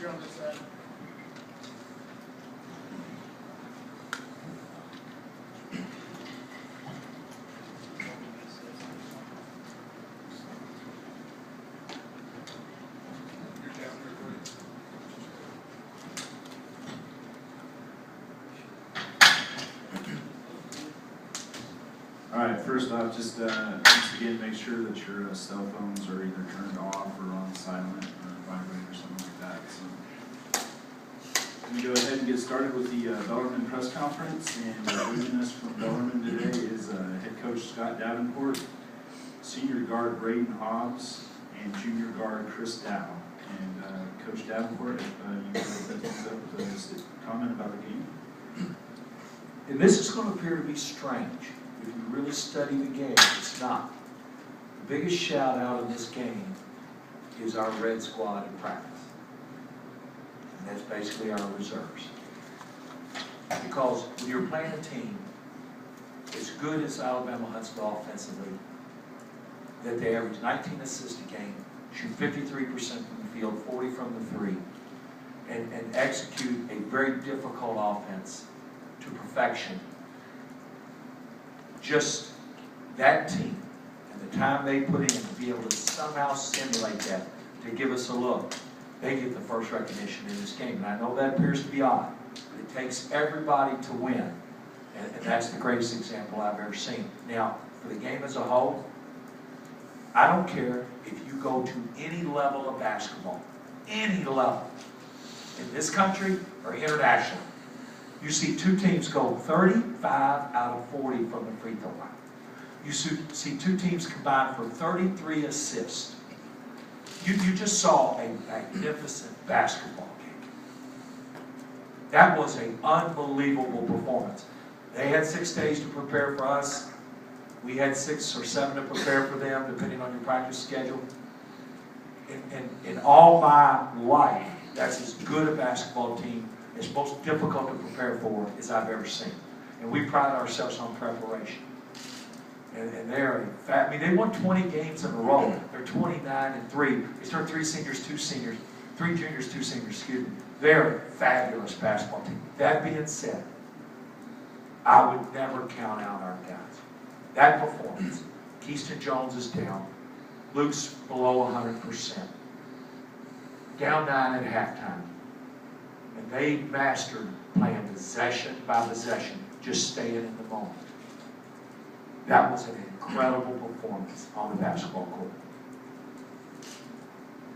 here on this side. All right, first off, just once again, make sure that your cell phones are either turned off or on silent or vibrate or something like that. So, we go ahead and get started with the Bellarmine press conference. And joining us from Bellarmine today is head coach Scott Davenport, senior guard Braden Hobbs, and junior guard Chris Dow. And Coach Davenport, if you could open things up with just a comment about the game. And this is going to appear to be strange. If you really study the game, it's not. The biggest shout out in this game is our red squad in practice. And that's basically our reserves. Because when you're playing a team as good as Alabama Huntsville offensively, that they average 19 assists a game, shoot 53% from the field, 40 from the three, and execute a very difficult offense to perfection. Just that team and the time they put in to be able to somehow simulate that, to give us a look, they get the first recognition in this game. And I know that appears to be odd, but it takes everybody to win. And that's the greatest example I've ever seen. Now, for the game as a whole, I don't care if you go to any level of basketball, any level, in this country or international. You see two teams go 35 out of 40 from the free throw line. You see two teams combine for 33 assists. You just saw a magnificent basketball game. That was an unbelievable performance. They had 6 days to prepare for us. We had 6 or 7 to prepare for them, depending on your practice schedule. In all my life, that's as good a basketball team, it's most difficult to prepare for as I've ever seen. And we pride ourselves on preparation. And they're, in fact, I mean, they won 20 games in a row. They're 29-3. They start 3 seniors, 2 seniors, 3 juniors, 2 seniors, excuse me. They're a fabulous basketball team. That being said, I would never count out our guys. That performance, Keyston Jones is down. Luke's below 100%. Down 9 at halftime. And they mastered playing possession by possession, just staying in the moment. That was an incredible performance on the basketball court.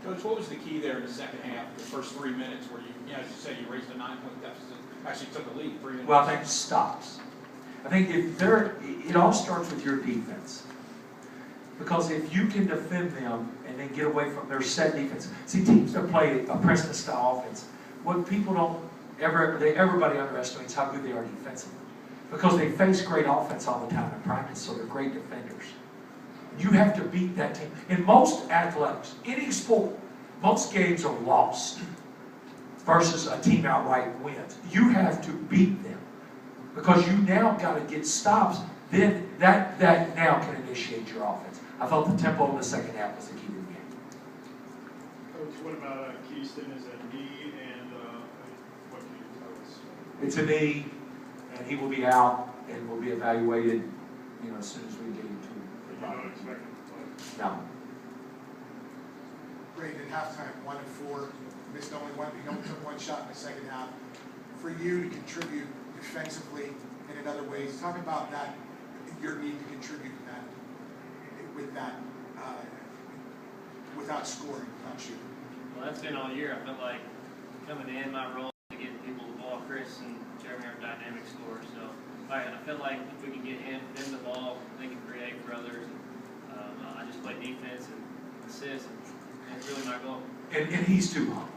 Coach, what was the key there in the second half, the first 3 minutes, where you as you say, you raised a 9-point deficit, actually took the lead 3 minutes? Well, I think stops. I think it all starts with your defense. Because if you can defend them and then get away from their set defense. See, teams that play a Preston-style offense, what people don't everybody underestimates how good they are defensively. Because they face great offense all the time in practice, so they're great defenders. You have to beat that team. In most athletics, any sport, most games are lost versus a team outright wins. You have to beat them. Because you now got to get stops. Then that now can initiate your offense. I thought the tempo in the second half was the key to the game. Coach, what about Keyston? Is a knee, and what can you tell us? It's a knee, and he will be out and will be evaluated, as soon as we get him to the You don't expect him to play? No. Great at halftime, 1 of 4, missed only one. You only took 1 shot in the second half. For you to contribute defensively and in other ways, talk about that, your need to contribute to that, with that, without scoring, without shooting. Well, that's been all year. I felt like coming in, my role to get people the ball. Chris and Jeremy are dynamic scorers, so I feel like if we can get them the ball, they can create for others. And, I just play defense and assist, and it's really my goal. And he's too humble.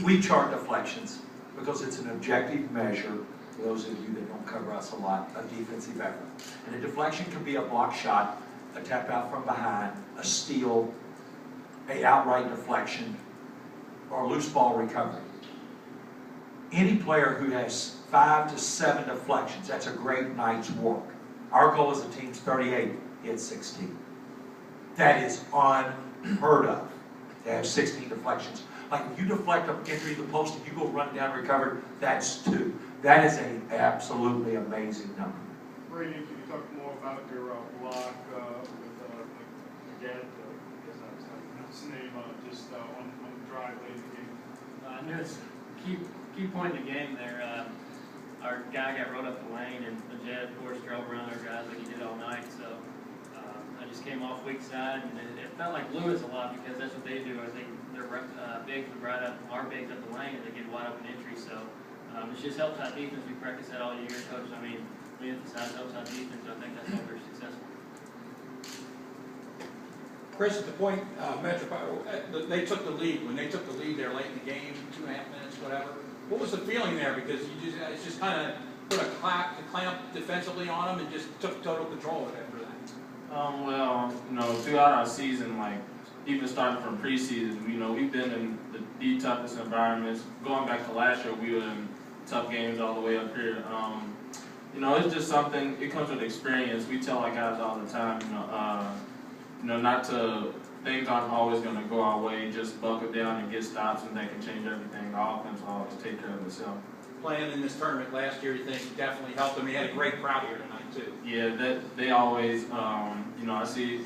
We chart deflections because it's an objective measure, for those of you that don't cover us a lot, of defensive effort. And a deflection can be a block shot, a tap out from behind, a steal, a outright deflection, or a loose ball recovery. Any player who has 5 to 7 deflections, that's a great night's work. Our goal as a team is 38, hit 16. That is unheard of. They have 16 deflections. Like if you deflect up entry to the post and you go run down recovered, that's 2. That is an absolutely amazing number. Brady, can you talk more about your block with Gadd, I guess that's his name, just on the drive late in the game? I knew it's key point in the game there. Our guy got rolled up the lane, and the Jet, of course, drove around our guys like he did all night. So I just came off weak side, and it felt like Lewis a lot because that's what they do. I think their bigs would ride up our bigs up the lane, and they get wide open entry. So it's just helps out defense. We practice that all year, coach. I mean, we emphasize helps out defense. I think that's why we're successful. Chris, at the point, they took the lead. When they took the lead there late in the game, 2.5 minutes, whatever, what was the feeling there? Because it's just kind of put a clamp defensively on them and just took total control of it after that. Well, throughout our season, like even starting from preseason, we've been in the toughest environments. Going back to last year, we were in tough games all the way up here. It's just something. It comes with experience. We tell our guys all the time, things aren't always going to go our way. Just buckle down and get stops, and they can change everything. The offense will always take care of itself. Playing in this tournament last year, you think definitely helped them. You had a great crowd here tonight too. Yeah, they always. I see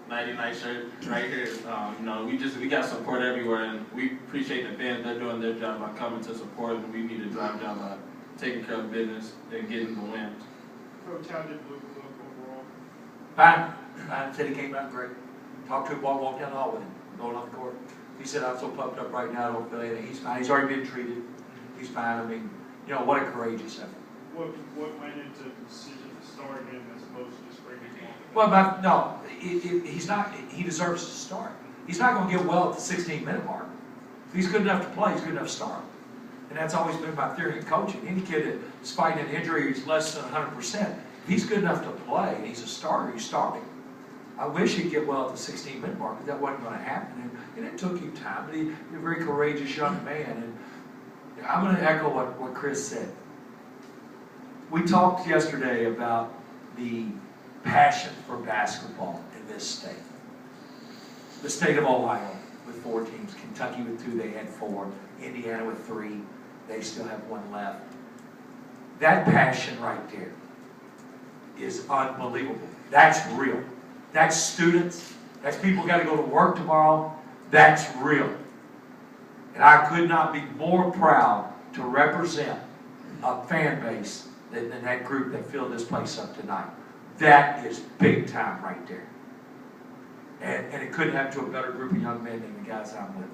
99 shirt right here. We got support everywhere, and we appreciate the fans. They're doing their job by coming to support, and we need to do our job by taking care of business and getting the win. Coach, how did Luke look overall? Fine. I said he came out great. Talked to him while I walked down the hall with him, going off the court. He said, I'm so pumped up right now, I don't feel anything. He's fine. He's already been treated. He's fine. I mean, what a courageous effort. What went into the decision to start him as opposed to just bringing him on? Well, no, he's not. He deserves to start. He's not going to get well at the 16-minute mark. If he's good enough to play, he's good enough to start. And that's always been my theory in coaching. Any kid that's fighting an injury who's less than 100%, if he's good enough to play and he's a starter, you start him. I wish he'd get well at the 16-minute mark, but that wasn't going to happen. And it took him time, but he's a very courageous young man. And I'm going to echo what Chris said. We talked yesterday about the passion for basketball in this state. The state of Ohio with 4 teams. Kentucky with 2, they had 4. Indiana with 3, they still have 1 left. That passion right there is unbelievable. That's real. That's students. That's people got to go to work tomorrow. That's real. And I could not be more proud to represent a fan base than that group that filled this place up tonight. That is big time right there. And it couldn't happen to a better group of young men than the guys I'm with.